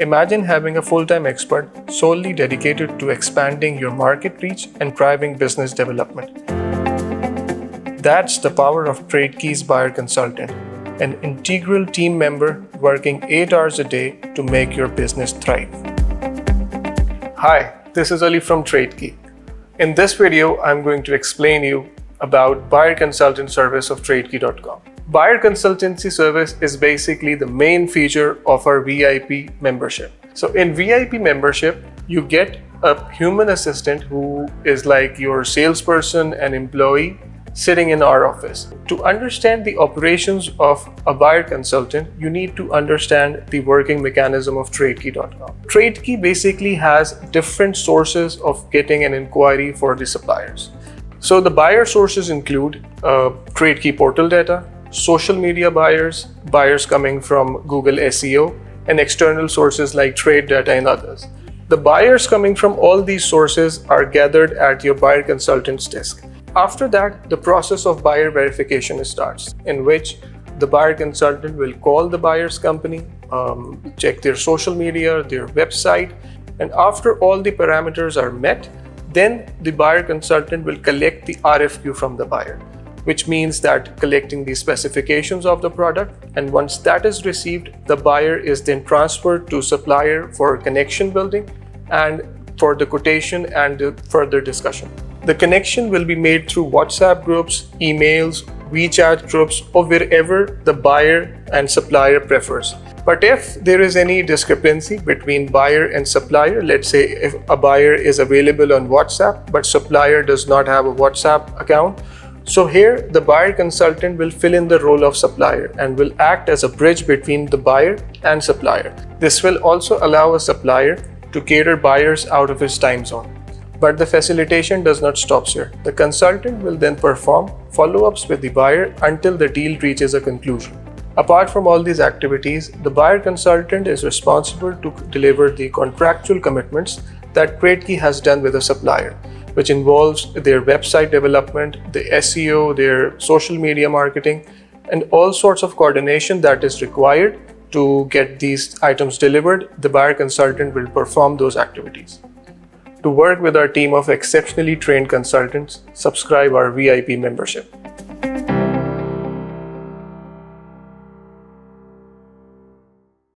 Imagine having a full-time expert solely dedicated to expanding your market reach and driving business development. That's the power of Tradekey's Buyer Consultant, an integral team member working 8 hours a day to make your business thrive. Hi, this is Ali from Tradekey. In this video, I'm going to explain you about Buyer Consultant service of Tradekey.com. Buyer Consultancy service is basically the main feature of our VIP membership. So in VIP membership, you get a human assistant who is like your salesperson and employee sitting in our office. To understand the operations of a buyer consultant, you need to understand the working mechanism of Tradekey.com. Tradekey basically has different sources of getting an inquiry for the suppliers. So the buyer sources include Tradekey portal data, social media buyers, buyers coming from Google SEO, and external sources like trade data and others. The buyers coming from all these sources are gathered at your buyer consultant's desk. After that, the process of buyer verification starts, in which the buyer consultant will call the buyer's company, check their social media, their website, and after all the parameters are met, then the buyer consultant will collect the RFQ from the buyer, which means that collecting the specifications of the product, and once that is received, the buyer is then transferred to supplier for connection building and for the quotation and the further discussion. The connection will be made through WhatsApp groups, emails, WeChat groups, or wherever the buyer and supplier prefers. But if there is any discrepancy between buyer and supplier, let's say if a buyer is available on WhatsApp but supplier does not have a WhatsApp account, so here the buyer consultant will fill in the role of supplier and will act as a bridge between the buyer and supplier. This will also allow a supplier to cater buyers out of his time zone. But the facilitation does not stop here. The consultant will then perform follow-ups with the buyer until the deal reaches a conclusion. Apart from all these activities, the buyer consultant is responsible to deliver the contractual commitments that Tradekey has done with a supplier, which involves their website development, the SEO, their social media marketing, and all sorts of coordination that is required to get these items delivered. The buyer consultant will perform those activities. To work with our team of exceptionally trained consultants, subscribe our VIP membership.